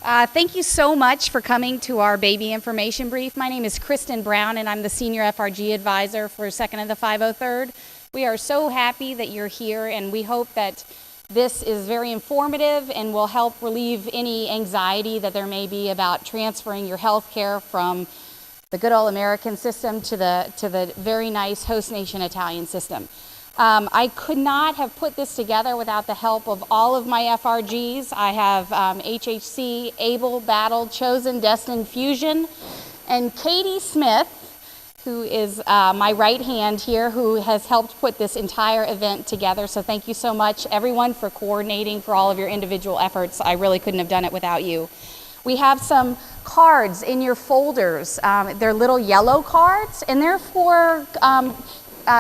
Thank you so much for coming to our baby information brief. My name is Kristen Brown, and I'm the Senior FRG Advisor for 2nd of the 503rd. We are so happy that you're here, and we hope that this is very informative and will help relieve any anxiety that there may be about transferring your health care from the good old American system to the very nice host nation Italian system. I could not have put this together without the help of all of my FRGs. I have HHC, Able, Battle, Chosen, Destined, Fusion, and Katie Smith, who is my right hand here, who has helped put this entire event together. So thank you so much, everyone, for coordinating, for all of your individual efforts. I really couldn't have done it without you. We have some cards in your folders. They're little yellow cards, and they're for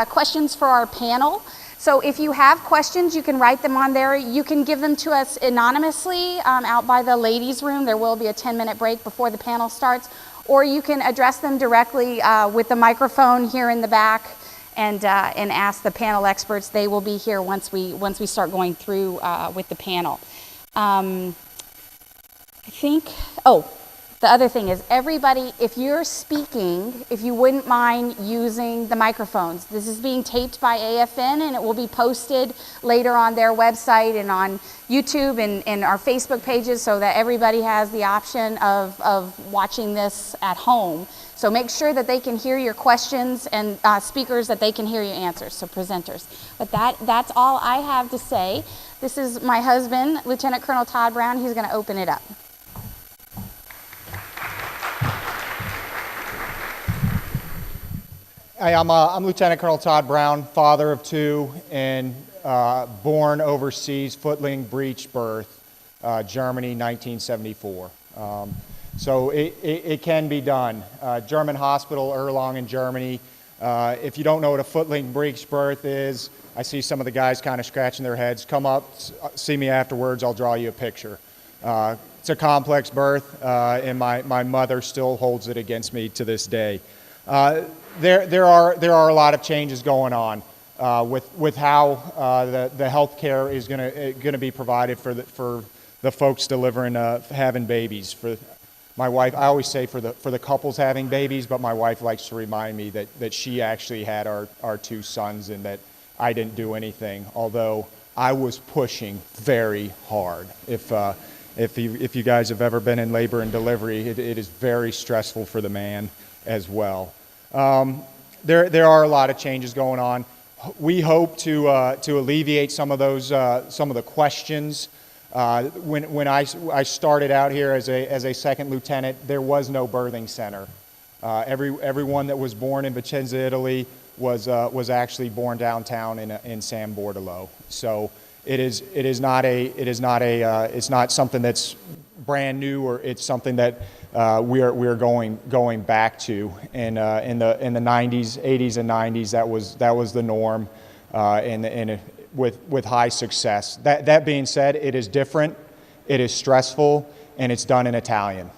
questions for our panel. So if you have questions, you can write them on there. You can give them to us anonymously out by the ladies' room. There will be a 10-minute break before the panel starts. Or you can address them directly with the microphone here in the back and ask the panel experts. They will be here once we start going through with the panel. The other thing is, everybody, if you're speaking, if you wouldn't mind using the microphones. This is being taped by AFN, and it will be posted later on their website and on YouTube and our Facebook pages, so that everybody has the option of watching this at home. So make sure that they can hear your questions, and speakers, that they can hear your answers, so presenters. But that's all I have to say. This is my husband, Lieutenant Colonel Todd Brown. He's going to open it up. Hi, I'm Lieutenant Colonel Todd Brown, father of two, and born overseas, footling breech birth, Germany, 1974. So it can be done. German hospital, Erlangen, Germany. If you don't know what a footling breech birth is, I see some of the guys kind of scratching their heads. Come up, see me afterwards, I'll draw you a picture. It's a complex birth, and my mother still holds it against me to this day. There are a lot of changes going on with how the health care is going to be provided for the folks delivering having babies. For my wife, I always say for the couples having babies, but my wife likes to remind me that she actually had our two sons and that I didn't do anything, although I was pushing very hard. If you guys have ever been in labor and delivery, it is very stressful for the man as well. There are a lot of changes going on. We hope to alleviate some of the questions. When I started out here as a second lieutenant, there was no birthing center. Everyone that was born in Vicenza, Italy, was actually born downtown in San Bortolo. So it's not something that's brand new, or it's something that we're going back to. And in the 90s, 80s, and 90s, that was the norm, and with high success. That being said, it is different, it is stressful, and it's done in Italian.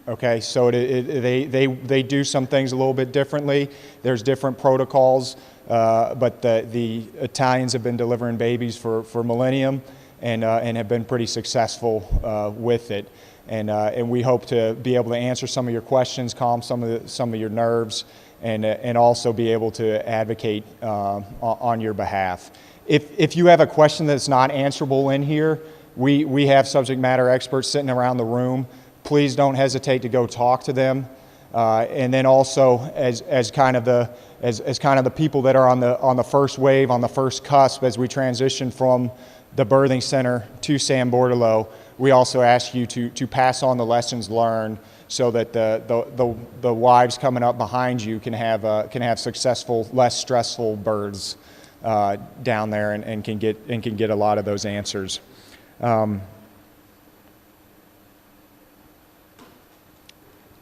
Okay, so they do some things a little bit differently. There's different protocols, but the Italians have been delivering babies for millennium, and have been pretty successful with it. And we hope to be able to answer some of your questions, calm some of your nerves, and also be able to advocate on your behalf. If you have a question that's not answerable in here, we have subject matter experts sitting around the room. Please don't hesitate to go talk to them. And then also, as kind of the people that are on the first wave, on the first cusp, as we transition from the birthing center to San Bortolo, we also ask you to pass on the lessons learned, so that the wives coming up behind you can have successful, less stressful births down there, and can get a lot of those answers.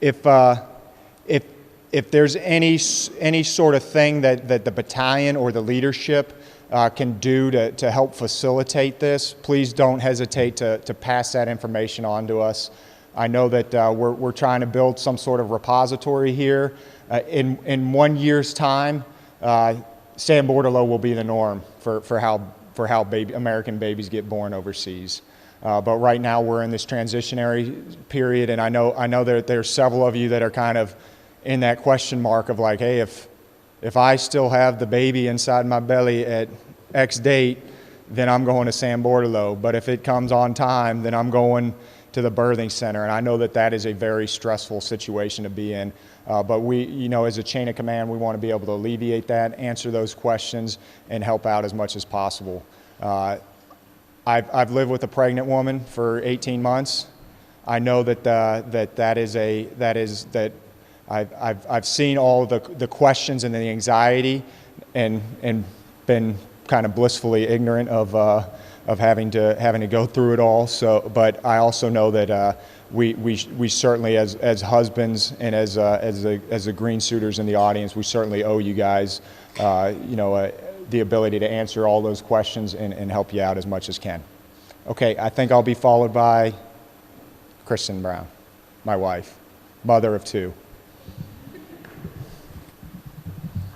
If there's any sort of thing that the battalion or the leadership can do to help facilitate this, please don't hesitate to pass that information on to us. I know that we're trying to build some sort of repository here. In 1 year's time, San Bortolo will be the norm for how American babies get born overseas. But right now we're in this transitionary period, and I know that there's several of you that are kind of in that question mark of like, hey, if I still have the baby inside my belly at X date, then I'm going to San Bortolo. But if it comes on time, then I'm going to the birthing center. And I know that that is a very stressful situation to be in. But we, as a chain of command, we want to be able to alleviate that, answer those questions, and help out as much as possible. I've lived with a pregnant woman for 18 months. I know I've seen all the questions and the anxiety, and been kind of blissfully ignorant of having to go through it all. So, but I also know that we certainly, as husbands and as the green suitors in the audience, we certainly owe you guys, the ability to answer all those questions and help you out as much as can. Okay, I think I'll be followed by Kristen Brown, my wife, mother of two.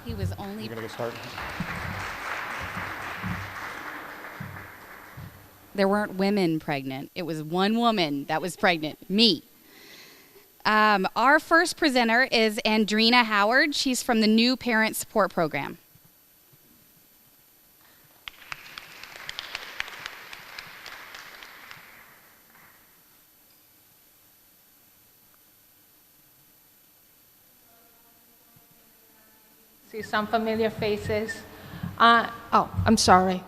He was only. You gonna get started? There weren't women pregnant. It was one woman that was pregnant, me. Our first presenter is Andrina Howard. She's from the New Parent Support Program. See some familiar faces. I'm sorry.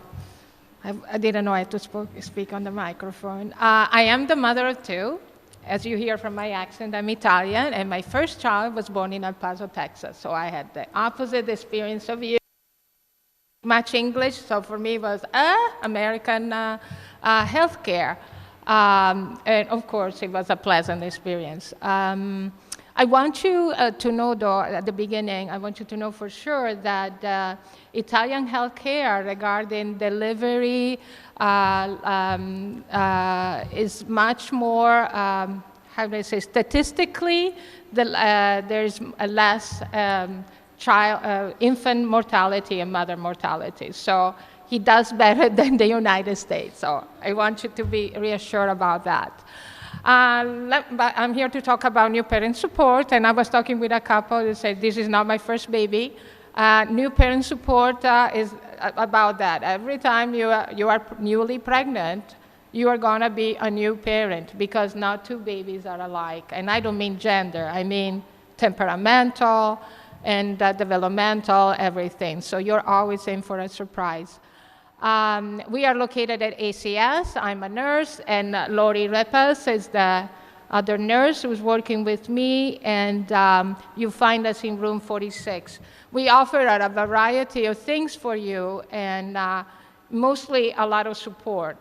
I didn't know I had to speak on the microphone. I am the mother of two. As you hear from my accent, I'm Italian, and my first child was born in El Paso, Texas. So I had the opposite experience of you. Much English, so for me it was American healthcare. And of course, it was a pleasant experience. I want you to know, though, at the beginning, I want you to know for sure that Italian healthcare regarding delivery is much more, how do I say, statistically, there's less infant mortality and mother mortality. So he does better than the United States. So I want you to be reassured about that. But I'm here to talk about new parent support, and I was talking with a couple that said, this is not my first baby. New parent support is about that. Every time you are newly pregnant, you are going to be a new parent, because not two babies are alike. And I don't mean gender, I mean temperamental and developmental, everything. So you're always in for a surprise. We are located at ACS. I'm a nurse, and Lori Repas is the other nurse who's working with me, and you find us in room 46. We offer a variety of things for you, and mostly a lot of support,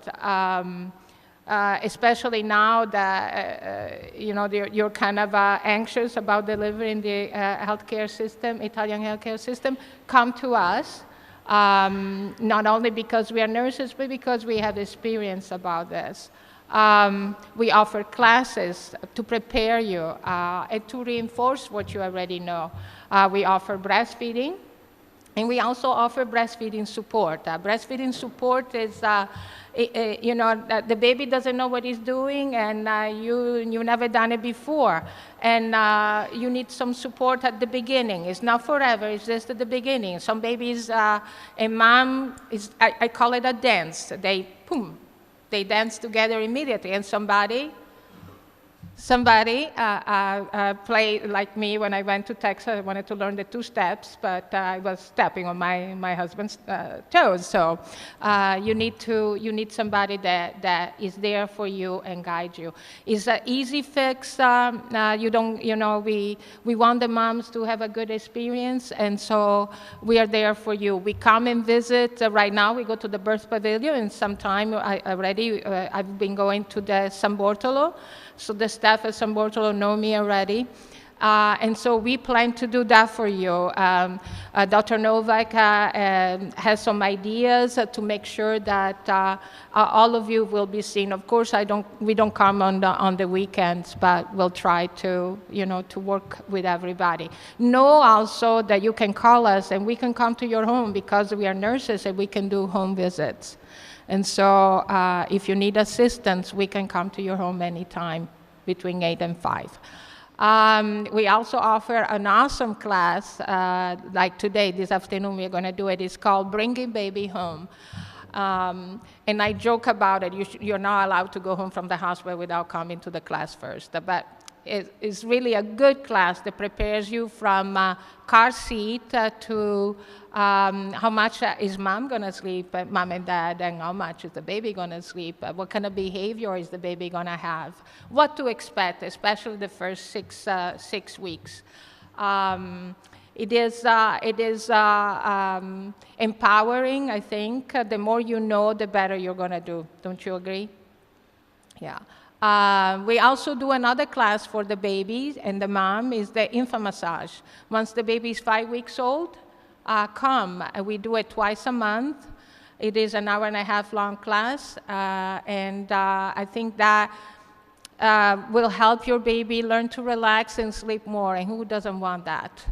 especially now that you're kind of anxious about delivering the healthcare system, Italian healthcare system. Come to us. Not only because we are nurses, but because we have experience about this. We offer classes to prepare you and to reinforce what you already know. We offer breastfeeding, and we also offer breastfeeding support. Breastfeeding support is, the baby doesn't know what he's doing, and you've never done it before. And you need some support at the beginning. It's not forever, it's just at the beginning. Some babies, a mom, I call it a dance. They dance together immediately, and somebody played like me when I went to Texas. I wanted to learn the 2 steps, but I was stepping on my husband's toes. So you need somebody that is there for you and guide you. It's an easy fix. We want the moms to have a good experience, and so we are there for you. We come and visit. Right now, we go to the birth pavilion, and sometime I've been going to the San Bortolo. So the staff at San Bortolo know me already. And so we plan to do that for you. Dr. Novak has some ideas to make sure that all of you will be seen. Of course, we don't come on the weekends, but we'll try to work with everybody. Know also that you can call us and we can come to your home, because we are nurses and we can do home visits. And so if you need assistance, we can come to your home anytime between 8 and 5. We also offer an awesome class, like today, this afternoon, we're going to do it. It's called Bringing Baby Home. And I joke about it. You're not allowed to go home from the hospital without coming to the class first. But it's really a good class that prepares you from car seat to how much is mom going to sleep, mom and dad, and how much is the baby going to sleep, what kind of behavior is the baby going to have, what to expect, especially the first 6 weeks. It is empowering, I think. The more you know, the better you're going to do. Don't you agree? Yeah. We also do another class for the baby and the mom, is the infant massage. Once the baby is 5 weeks old, come. We do it twice a month. It is an hour-and-a-half long class, and I think that will help your baby learn to relax and sleep more, and who doesn't want that?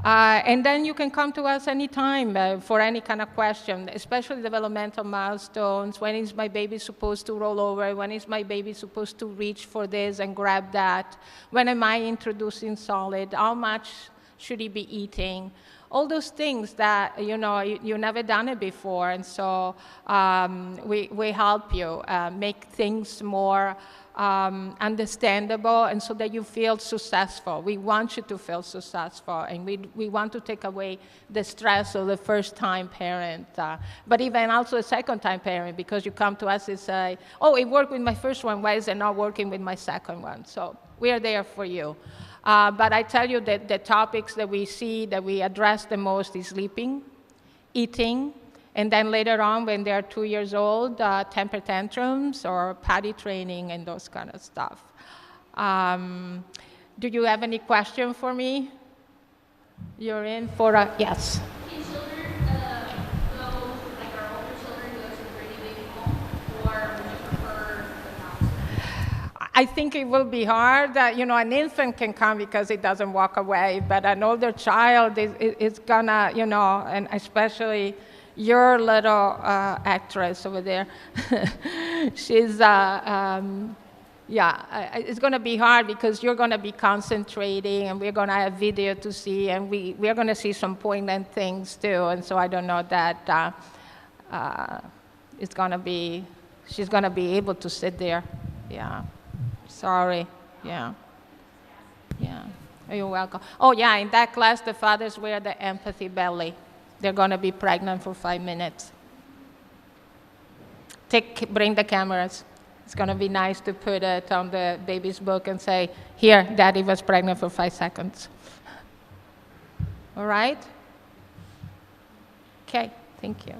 And then you can come to us anytime for any kind of question, especially developmental milestones. When is my baby supposed to roll over? When is my baby supposed to reach for this and grab that? When am I introducing solid? How much should he be eating? All those things that, you never done it before. And so we help you make things more understandable, and so that you feel successful. We want you to feel successful, and we want to take away the stress of the first-time parent, but even also a second-time parent, because you come to us and say, oh, it worked with my first one, why is it not working with my second one? So we are there for you. But I tell you that the topics that we see, that we address the most is sleeping, eating, and then later on, when they're 2 years old, temper tantrums or potty training and those kind of stuff. Do you have any question for me? You're in for a, yes. Can children go, like our older children, go to the Bringing Baby Home, or would you prefer the house? I think it will be hard. An infant can come because it doesn't walk away, but an older child is gonna, and especially your little actress over there, she's, it's going to be hard because you're going to be concentrating, and we're going to have video to see, and we're going to see some poignant things too. And so I don't know that she's going to be able to sit there. Yeah. Sorry. Yeah. Yeah. You're welcome. Oh, yeah, in that class, the fathers wear the empathy belly. They're going to be pregnant for 5 minutes. Bring the cameras. It's going to be nice to put it on the baby's book and say, here, daddy was pregnant for 5 seconds. All right? Okay, thank you.